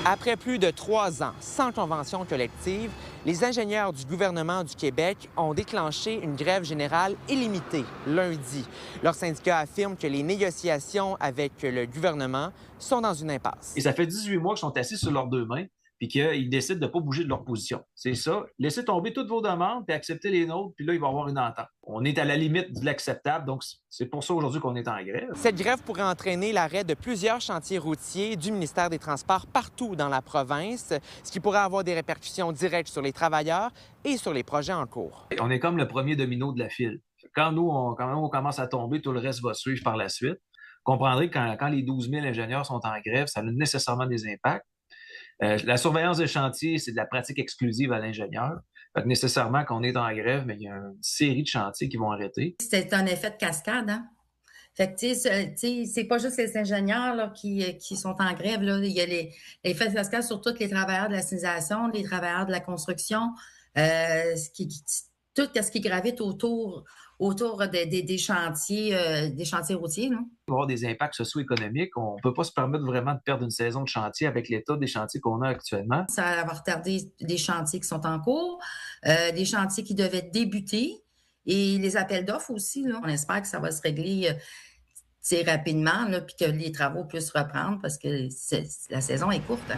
Après plus de 3 ans sans convention collective, les ingénieurs du gouvernement du Québec ont déclenché une grève générale illimitée lundi. Leur syndicat affirme que les négociations avec le gouvernement sont dans une impasse. Et ça fait 18 mois qu'ils sont assis sur leurs deux mains puis qu'ils décident de ne pas bouger de leur position. C'est ça. Laissez tomber toutes vos demandes puis acceptez les nôtres, puis là, il va y avoir une entente. On est à la limite de l'acceptable, donc c'est pour ça aujourd'hui qu'on est en grève. Cette grève pourrait entraîner l'arrêt de plusieurs chantiers routiers du ministère des Transports partout dans la province, ce qui pourrait avoir des répercussions directes sur les travailleurs et sur les projets en cours. On est comme le premier domino de la file. Quand on commence à tomber, tout le reste va suivre par la suite. Vous comprendrez que quand les 12 000 ingénieurs sont en grève, ça a nécessairement des impacts. La surveillance des chantiers, c'est de la pratique exclusive à l'ingénieur. Fait que nécessairement, quand on est en grève, mais il y a une série de chantiers qui vont arrêter. C'est un effet de cascade, hein? Fait que, tu sais, c'est pas juste les ingénieurs là, qui sont en grève. Là. Il y a l'effet de cascade sur tous les travailleurs de la signalisation, les travailleurs de la construction, tout ce qui gravite autour des chantiers routiers. Là. Il va y avoir des impacts socio-économiques. On ne peut pas se permettre vraiment de perdre une saison de chantier avec l'état des chantiers qu'on a actuellement. Ça va retarder des chantiers qui sont en cours, des chantiers qui devaient débuter et les appels d'offres aussi. Là. On espère que ça va se régler rapidement, puis que les travaux puissent reprendre parce que la saison est courte. Hein.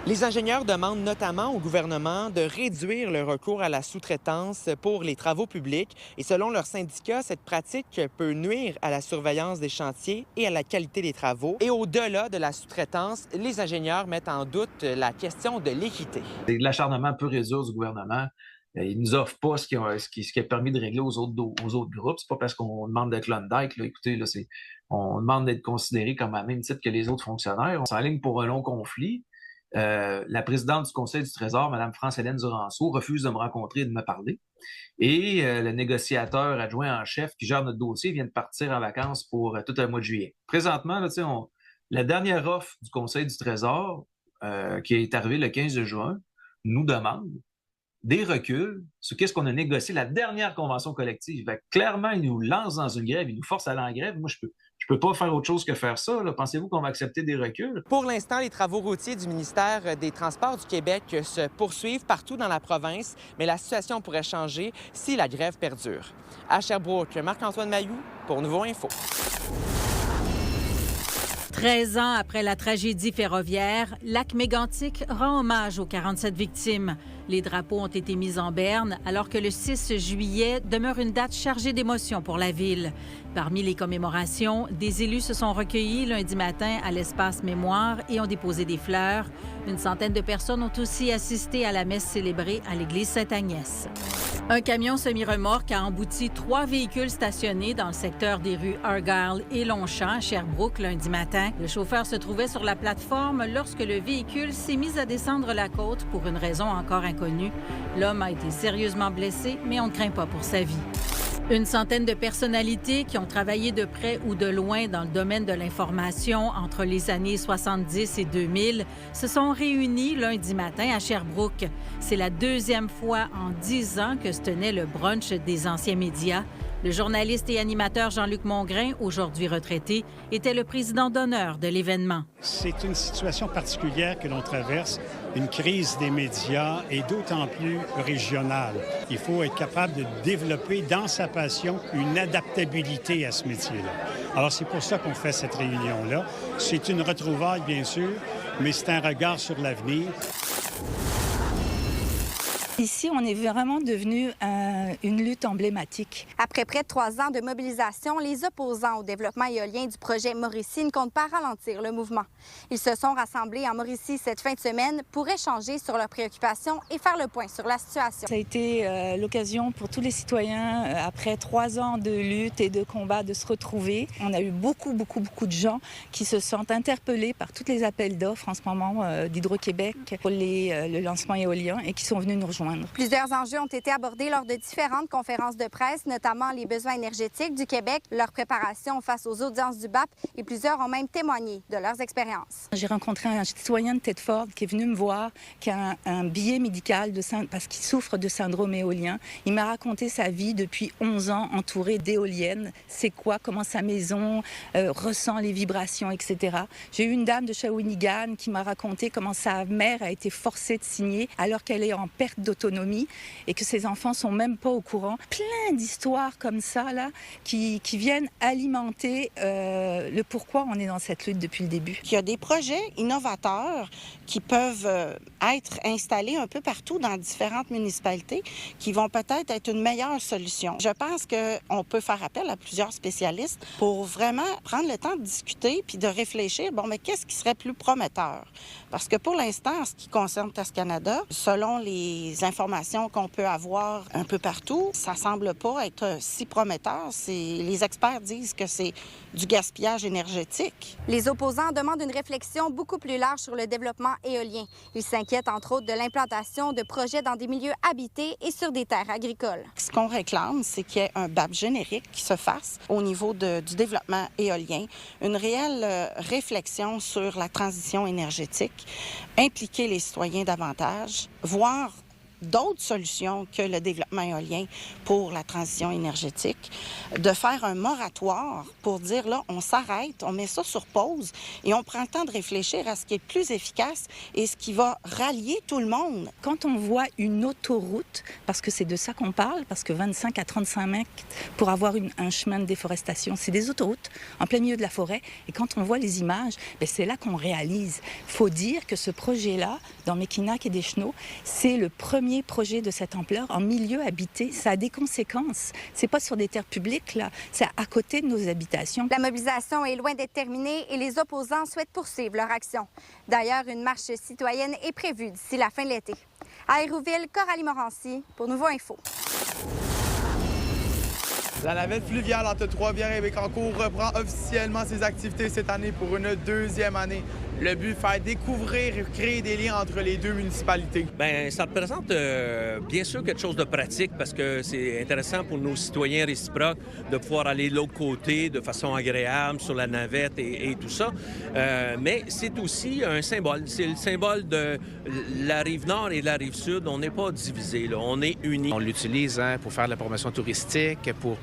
Les ingénieurs demandent notamment au gouvernement de réduire le recours à la sous-traitance pour les travaux publics. Et selon leur syndicat, cette pratique peut nuire à la surveillance des chantiers et à la qualité des travaux. Et au-delà de la sous-traitance, les ingénieurs mettent en doute la question de l'équité. C'est de l'acharnement pur et dur du gouvernement. Ils ne nous offrent pas ce qui a permis de régler aux autres groupes. C'est pas parce qu'on demande de Klondike. Là, écoutez, là, on demande d'être considéré comme à même titre que les autres fonctionnaires. On s'enligne pour un long conflit. La présidente du Conseil du Trésor, Mme France-Hélène Duranceau, refuse de me rencontrer et de me parler. Et le négociateur adjoint en chef qui gère notre dossier vient de partir en vacances pour tout un mois de juillet. Présentement, là, la dernière offre du Conseil du Trésor, qui est arrivée le 15 juin, nous demande des reculs sur qu'est-ce qu'on a négocié la dernière convention collective. Fait que clairement, ils nous lancent dans une grève, ils nous forcent à aller en grève. Moi, je peux pas faire autre chose que faire ça. Là. Pensez-vous qu'on va accepter des reculs? Pour l'instant, les travaux routiers du ministère des Transports du Québec se poursuivent partout dans la province, mais la situation pourrait changer si la grève perdure. À Sherbrooke, Marc-Antoine Mailloux pour Nouveau Info. 13 ans après la tragédie ferroviaire, Lac-Mégantic rend hommage aux 47 victimes. Les drapeaux ont été mis en berne alors que le 6 juillet demeure une date chargée d'émotions pour la ville. Parmi les commémorations, des élus se sont recueillis lundi matin à l'espace Mémoire et ont déposé des fleurs. Une centaine de personnes ont aussi assisté à la messe célébrée à l'église Sainte-Agnès. Un camion semi-remorque a embouti 3 véhicules stationnés dans le secteur des rues Argyle et Longchamp à Sherbrooke lundi matin. Le chauffeur se trouvait sur la plateforme lorsque le véhicule s'est mis à descendre la côte pour une raison encore inconnue. L'homme a été sérieusement blessé, mais on ne craint pas pour sa vie. Une centaine de personnalités qui ont travaillé de près ou de loin dans le domaine de l'information entre les années 70 et 2000 se sont réunies lundi matin à Sherbrooke. C'est la deuxième fois en 10 ans que se tenait le brunch des anciens médias. Le journaliste et animateur Jean-Luc Mongrain, aujourd'hui retraité, était le président d'honneur de l'événement. C'est une situation particulière que l'on traverse, une crise des médias et d'autant plus régionale. Il faut être capable de développer dans sa passion une adaptabilité à ce métier-là. Alors c'est pour ça qu'on fait cette réunion-là. C'est une retrouvaille, bien sûr, mais c'est un regard sur l'avenir. Ici, on est vraiment devenu une lutte emblématique. Après près de 3 ans de mobilisation, les opposants au développement éolien du projet Mauricie ne comptent pas ralentir le mouvement. Ils se sont rassemblés en Mauricie cette fin de semaine pour échanger sur leurs préoccupations et faire le point sur la situation. Ça a été l'occasion pour tous les citoyens, après 3 ans de lutte et de combat, de se retrouver. On a eu beaucoup de gens qui se sentent interpellés par tous les appels d'offres en ce moment d'Hydro-Québec pour le lancement éolien et qui sont venus nous rejoindre. rejoindre. Plusieurs enjeux ont été abordés lors de différentes conférences de presse, notamment les besoins énergétiques du Québec, leur préparation face aux audiences du BAP et plusieurs ont même témoigné de leurs expériences. J'ai rencontré un citoyen de Thetford qui est venu me voir, qui a un billet médical parce qu'il souffre de syndrome éolien. Il m'a raconté sa vie depuis 11 ans entourée d'éoliennes. C'est quoi, comment sa maison ressent les vibrations, etc. J'ai eu une dame de Shawinigan qui m'a raconté comment sa mère a été forcée de signer alors qu'elle est en perte d'autonomie et que ses enfants sont même pas au courant. Plein d'histoires comme ça là qui viennent alimenter le pourquoi on est dans cette lutte depuis le début. Il y a des projets innovateurs qui peuvent être installés un peu partout dans différentes municipalités qui vont peut-être être une meilleure solution. Je pense qu'on peut faire appel à plusieurs spécialistes pour vraiment prendre le temps de discuter puis de réfléchir, bon, mais qu'est-ce qui serait plus prometteur? Parce que pour l'instant, en ce qui concerne TES Canada, selon les informations qu'on peut avoir un peu partout, ça semble pas être si prometteur. Les experts disent que c'est du gaspillage énergétique. Les opposants demandent une réflexion beaucoup plus large sur le développement éolien. Ils s'inquiètent entre autres de l'implantation de projets dans des milieux habités et sur des terres agricoles. Ce qu'on réclame, c'est qu'il y ait un BAP générique qui se fasse au niveau du développement éolien, une réelle réflexion sur la transition énergétique, impliquer les citoyens davantage, voir d'autres solutions que le développement éolien pour la transition énergétique, de faire un moratoire pour dire, là, on s'arrête, on met ça sur pause et on prend le temps de réfléchir à ce qui est plus efficace et ce qui va rallier tout le monde. Quand on voit une autoroute, parce que c'est de ça qu'on parle, parce que 25 à 35 mètres pour avoir un chemin de déforestation, c'est des autoroutes en plein milieu de la forêt. Et quand on voit les images, c'est là qu'on réalise. Il faut dire que ce projet-là, dans Mekinac et Deschenaux, c'est le premier projet de cette ampleur en milieu habité. Ça a des conséquences. C'est pas sur des terres publiques, là. C'est à côté de nos habitations. La mobilisation est loin d'être terminée et les opposants souhaitent poursuivre leur action. D'ailleurs, une marche citoyenne est prévue d'ici la fin de l'été. À Hérouville, Coralie Morancy pour Nouveau Info. La navette fluviale entre Trois-Rivières et Bécancour reprend officiellement ses activités cette année pour une deuxième année. Le but, faire découvrir et créer des liens entre les deux municipalités. Bien, ça représente bien sûr quelque chose de pratique parce que c'est intéressant pour nos citoyens réciproques de pouvoir aller de l'autre côté de façon agréable sur la navette et tout ça. Mais c'est aussi un symbole. C'est le symbole de la rive nord et la rive sud. On n'est pas divisés, là. On est unis. On l'utilise pour faire de la promotion touristique, pour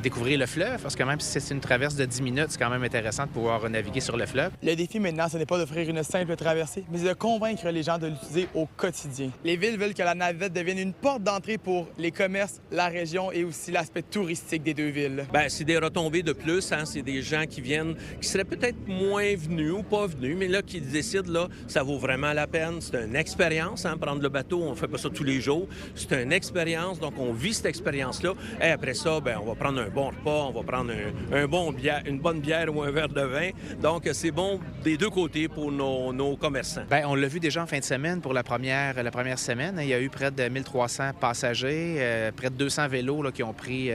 découvrir le fleuve, parce que même si c'est une traverse de 10 minutes, c'est quand même intéressant de pouvoir naviguer sur le fleuve. Le défi maintenant, ce n'est pas d'offrir une simple traversée, mais de convaincre les gens de l'utiliser au quotidien. Les villes veulent que la navette devienne une porte d'entrée pour les commerces, la région et aussi l'aspect touristique des deux villes. Bien, c'est des retombées de plus, hein? C'est des gens qui viennent, qui seraient peut-être moins venus ou pas venus, mais là, qui décident, là, ça vaut vraiment la peine. C'est une expérience, hein? Prendre le bateau, on fait pas ça tous les jours. C'est une expérience, donc on vit cette expérience-là. Et après ça, bien, on va prendre un bon repas, on va prendre une bonne bière ou un verre de vin. Donc, c'est bon des deux côtés pour nos commerçants. Bien, on l'a vu déjà en fin de semaine pour la première semaine. Il y a eu près de 1300 passagers, près de 200 vélos là, qui ont pris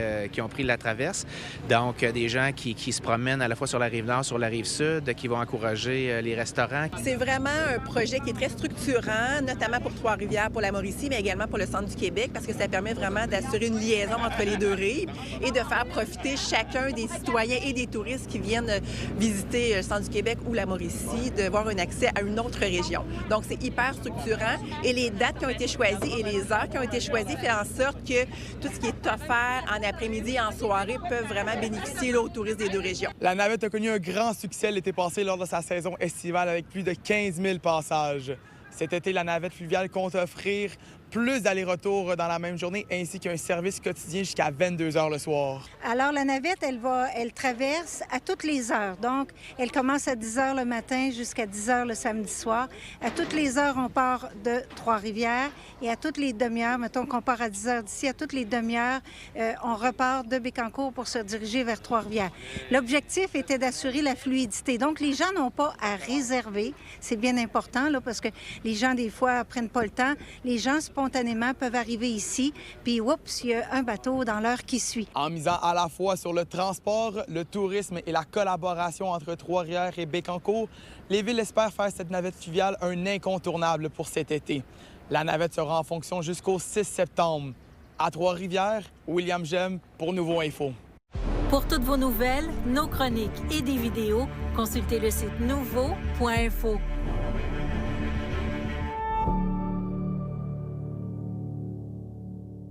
la traverse. Donc, des gens qui se promènent à la fois sur la rive nord, sur la rive sud, qui vont encourager les restaurants. C'est vraiment un projet qui est très structurant, notamment pour Trois-Rivières, pour la Mauricie, mais également pour le centre du Québec, parce que ça permet vraiment d'assurer une liaison entre les deux rives et de faire profiter chacun des citoyens et des touristes qui viennent visiter le centre du Québec ou la Mauricie d'avoir un accès à une autre région. Donc, c'est hyper structurant et les dates qui ont été choisies et les heures qui ont été choisies font en sorte que tout ce qui est offert en après-midi et en soirée peuvent vraiment bénéficier là, aux touristes des deux régions. La navette a connu un grand succès l'été passé lors de sa saison estivale avec plus de 15 000 passages. Cet été, la navette fluviale compte offrir plus d'allers-retours dans la même journée, ainsi qu'un service quotidien jusqu'à 22 h le soir. Alors, la navette, elle traverse à toutes les heures. Donc, elle commence à 10 h le matin jusqu'à 10 h le samedi soir. À toutes les heures, on part de Trois-Rivières et à toutes les demi-heures, mettons qu'on part à 10 h d'ici, à toutes les demi-heures, on repart de Bécancour pour se diriger vers Trois-Rivières. L'objectif était d'assurer la fluidité. Donc, les gens n'ont pas à réserver. C'est bien important, là, parce que les gens, des fois, prennent pas le temps. Les gens, spontanément, peuvent arriver ici, puis, oups, il y a un bateau dans l'heure qui suit. En misant à la fois sur le transport, le tourisme et la collaboration entre Trois-Rivières et Bécancour, les villes espèrent faire cette navette fluviale un incontournable pour cet été. La navette sera en fonction jusqu'au 6 septembre. À Trois-Rivières, William Gem pour Nouveau Info. Pour toutes vos nouvelles, nos chroniques et des vidéos, consultez le site nouveau.info.